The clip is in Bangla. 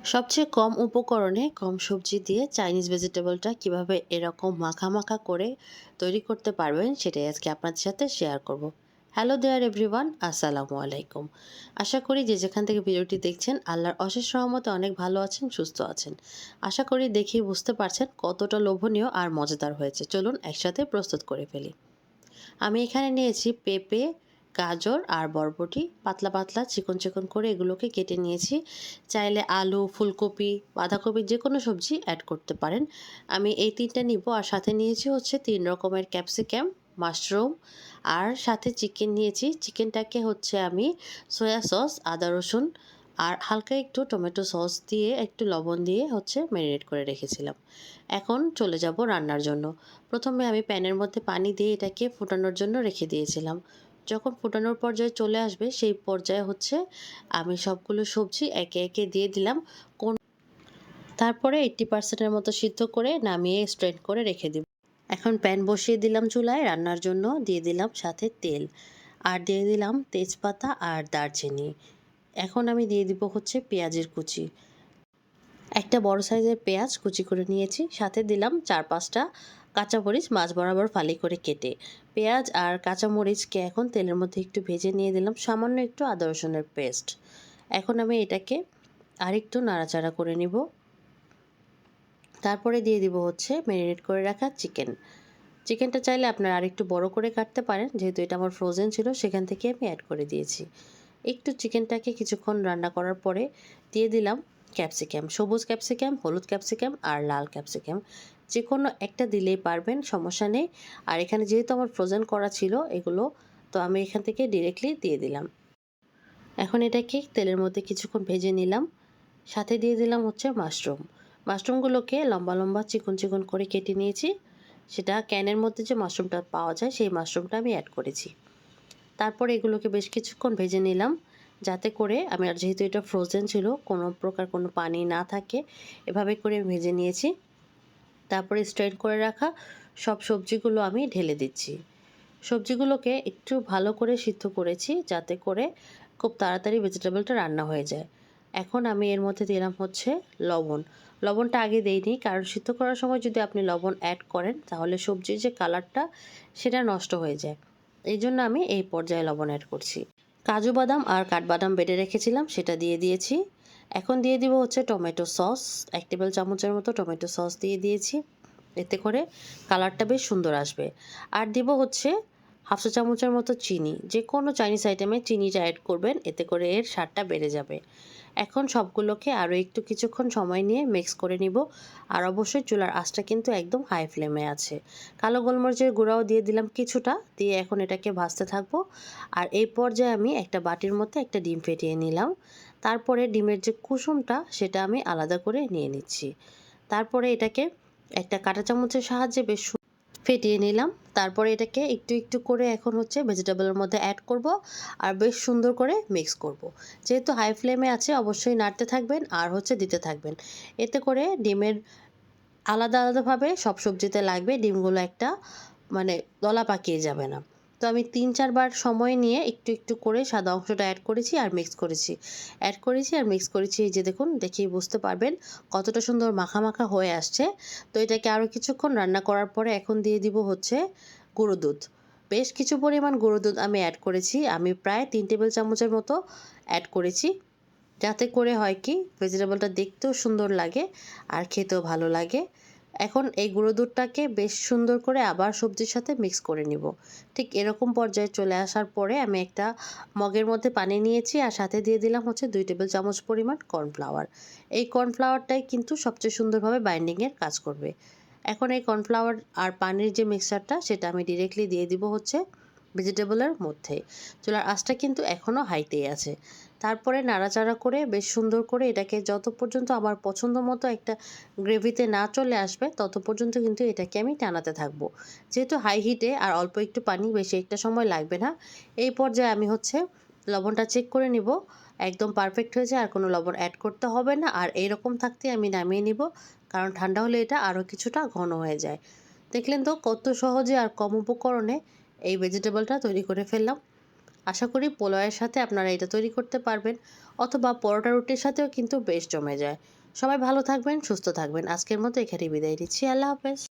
সবচেয়ে কম উপকরণে কম সবজি দিয়ে চাইনিজ ভেজিটেবলটা কিভাবে এরকম মাখা মাখা করে তৈরি করতে পারবেন সেটাই আজকে আপনাদের সাথে শেয়ার করব। হ্যালো দেয়ার এভরিওয়ান, আসসালামু আলাইকুম। আশা করি যে যেখান থেকে ভিডিওটি দেখছেন আল্লাহর অশেষ রহমতে অনেক ভালো আছেন, সুস্থ আছেন। আশা করি দেখেই বুঝতে পারছেন কতটা লোভনীয় আর মজাদার হয়েছে। চলুন একসাথে প্রস্তুত করে ফেলি। আমি এখানে নিয়েছি পেঁপে, গাজর আর বরবটি পাতলা পাতলা চিকন চিকন করে এগুলোকে কেটে নিয়েছি। চাইলে আলু, ফুলকপি, বাঁধাকপি যে কোনো সবজি অ্যাড করতে পারেন। আমি এই ৩টা নিব আর সাথে নিয়েছি হচ্ছে ৩ রকমের ক্যাপসিকাম, মাশরুম আর সাথে চিকেন নিয়েছি। চিকেনটাকে হচ্ছে আমি সয়া সস, আদা রসুন আর হালকা একটু টমেটো সস দিয়ে একটু লবণ দিয়ে হচ্ছে ম্যারিনেট করে রেখেছিলাম। এখন চলে যাব রান্নার জন্য। প্রথমে আমি প্যানের মধ্যে পানি দিয়ে এটাকে ফোটানোর জন্য রেখে দিয়েছিলাম। যখন ফোটানোর পর্যায়ে চলে আসবে সেই পর্যায়ে হচ্ছে আমি সবগুলো সবজি একে একে দিয়ে দিলাম। কোন তারপরে 80% এর মতো সিদ্ধ করে নামিয়ে স্ট্রেন করে রেখে দিব। এখন প্যান বসিয়ে দিলাম চুলায় রান্নার জন্য, দিয়ে দিলাম সাথে তেল আর দিয়ে দিলাম তেজপাতা আর দারচিনি। এখন আমি দিয়ে দিব হচ্ছে পেঁয়াজের কুচি। একটা বড় সাইজের পেঁয়াজ কুচি করে নিয়েছি, সাথে দিলাম 4-5টা কাঁচামরিচ মাঝ বরাবর ফালি করে কেটে। পেঁয়াজ আর কাঁচামরিচকে এখন তেলের মধ্যে একটু ভেজে নিয়ে দিলাম সামান্য একটু আদা রসুনের পেস্ট। এখন আমি এটাকে আরেকটু নাড়াচাড়া করে নিব। তারপরে দিয়ে দিব হচ্ছে ম্যারিনেট করে রাখা চিকেন। চিকেনটা চাইলে আপনারা আরেকটু বড় করে কাটতে পারেন, যেহেতু এটা আমার ফ্রোজেন ছিল সেখান থেকে আমি অ্যাড করে দিয়েছি। একটু চিকেনটাকে কিছুক্ষণ রান্না করার পরে দিয়ে দিলাম ক্যাপসিকাম, সবুজ ক্যাপসিকাম, হলুদ ক্যাপসিকাম আর লাল ক্যাপসিকাম। যে কোনো একটা দিলেই পারবেন, সমস্যা নেই। আর এখানে যেহেতু আমার ফ্রোজেন করা ছিল এগুলো, তো আমি এখান থেকে ডিরেক্টলি দিয়ে দিলাম। এখন এটাকে তেলের মধ্যে কিছুক্ষণ ভেজে নিলাম। সাথে দিয়ে দিলাম হচ্ছে মাশরুম। মাশরুমগুলোকে লম্বা লম্বা চিকন চিকন করে কেটে নিয়েছি। সেটা ক্যানের মধ্যে যে মাশরুমটা পাওয়া যায় সেই মাশরুমটা আমি অ্যাড করেছি। তারপর এগুলোকে বেশ কিছুক্ষণ ভেজে নিলাম, যাতে করে আমি, আর যেহেতু এটা ফ্রোজেন ছিল, কোনো প্রকার কোনো পানি না থাকে। এভাবে করে ভেজে নিয়েছি। তারপরে স্ট্রেন করে রাখা সব সবজিগুলো আমি ঢেলে দিচ্ছি। সবজিগুলোকে একটু ভালো করে সিদ্ধ করেছি, যাতে করে খুব তাড়াতাড়ি ভেজিটেবলটা রান্না হয়ে যায়। এখন আমি এর মধ্যে দিলাম হচ্ছে লবণ। লবণটা আগে দেইনি, কারণ সিদ্ধ করার সময় যদি আপনি লবণ অ্যাড করেন তাহলে সবজির যে কালারটা সেটা নষ্ট হয়ে যায়। এই জন্য আমি এই পর্যায়ে লবণ অ্যাড করছি। কাজু বাদাম আর কাঠবাদাম বেটে রেখেছিলাম সেটা দিয়ে দিয়েছি। এখন দিয়ে দিব হচ্ছে টমেটো সস। 1 টেবিল চামচের মতো টমেটো সস দিয়ে দিয়েছি। এতে করে কালারটা বেশ সুন্দর আসবে। আর দিব হচ্ছে হাফ চা চামচের মতো চিনি। যে কোনো চাইনিজ আইটেমে চিনিটা অ্যাড করবেন, এতে করে এর স্বাদটা বেড়ে যাবে। এখন সবগুলোকে আরও একটু কিছুক্ষণ সময় নিয়ে মিক্স করে নিব। আর অবশ্যই চুলার আঁচটা কিন্তু একদম হাই ফ্লেমে আছে। কালো গোলমরিচের গুঁড়াও দিয়ে দিলাম কিছুটা, দিয়ে এখন এটাকে ভাজতে থাকবো। আর এই পর্যায়ে আমি একটা বাটির মধ্যে একটা ডিম ফেটিয়ে নিলাম। তারপরে ডিমের যে কুসুমটা সেটা আমি আলাদা করে নিয়ে নিচ্ছি। তারপরে এটাকে একটা কাঁটা চামচের সাহায্যে বেশ ফেটিয়ে নিলাম। তারপরে এটাকে একটু একটু করে এখন হচ্ছে ভেজিটেবলের মধ্যে অ্যাড করব আর বেশ সুন্দর করে মিক্স করব। যেহেতু হাই ফ্লেমে আছে অবশ্যই নাড়তে থাকবেন আর হচ্ছে দিতে থাকবেন। এতে করে ডিমের আলাদা আলাদাভাবে সব সবজিতে লাগবে, ডিমগুলো একটা মানে দলা পাকিয়ে যাবে না। তো আমি ৩-৪ বার সময় নিয়ে একটু একটু করে সাদা অংশটা অ্যাড করেছি আর মিক্স করেছি। এই যে দেখুন, দেখেই বুঝতে পারবেন কতটা সুন্দর মাখা মাখা হয়ে আসছে। তো এটাকে আরও কিছুক্ষণ রান্না করার পরে এখন দিয়ে দিব হচ্ছে গুঁড়ো দুধ। বেশ কিছু পরিমাণ গুঁড়ো দুধ আমি অ্যাড করেছি। আমি প্রায় ৩ টেবিল চামচের মতো অ্যাড করেছি, যাতে করে হয় কি ভেজিটেবলটা দেখতেও সুন্দর লাগে আর খেতেও ভালো লাগে। এখন এই গুঁড়ো দুধটাকে বেশ সুন্দর করে আবার সবজির সাথে মিক্স করে নিব। ঠিক এরকম পর্যায়ে চলে আসার পরে আমি একটা মগের মধ্যে পানি নিয়েছি আর সাথে দিয়ে দিলাম হচ্ছে 2 টেবিল চামচ পরিমাণ কর্নফ্লাওয়ার। এই কর্নফ্লাওয়ারটাই কিন্তু সবচেয়ে সুন্দরভাবে বাইন্ডিংয়ের কাজ করবে। এখন এই কর্নফ্লাওয়ার আর পানির যে মিক্সচারটা সেটা আমি ডিরেক্টলি দিয়ে দিব হচ্ছে ভেজিটেবলের মধ্যে। চুলার আঁচটা কিন্তু এখনও হাইতেই আছে। তারপরে নাড়াচাড়া করে বেশ সুন্দর করে এটাকে যত পর্যন্ত আমার পছন্দ মতো একটা গ্রেভিতে না চলে আসবে তত পর্যন্ত কিন্তু এটাকে আমি টানাতে থাকবো। যেহেতু হাই হিটে আর অল্প একটু পানি, বেশি একটা সময় লাগবে না। এই পর্যায়ে আমি হচ্ছে লবণটা চেক করে নিব। একদম পারফেক্ট হয়েছে, আর কোনো লবণ অ্যাড করতে হবে না। আর এইরকম থাকতে আমি নামিয়ে নিব, কারণ ঠান্ডা হলে এটা আরও কিছুটা ঘন হয়ে যায়। দেখলেন তো কত সহজে আর কম উপকরণে এই ভেজিটেবলটা তৈরি করে ফেললাম। আশা করি পোলাওয়ের সাথে আপনারা এটা তৈরি করতে পারবেন, অথবা পরোটা রুটির সাথেও কিন্তু বেশ জমে যায়। সবাই ভালো থাকবেন, সুস্থ থাকবেন। আজকের মতো এখানেই বিদায় নিচ্ছি। আল্লাহ হাফেজ।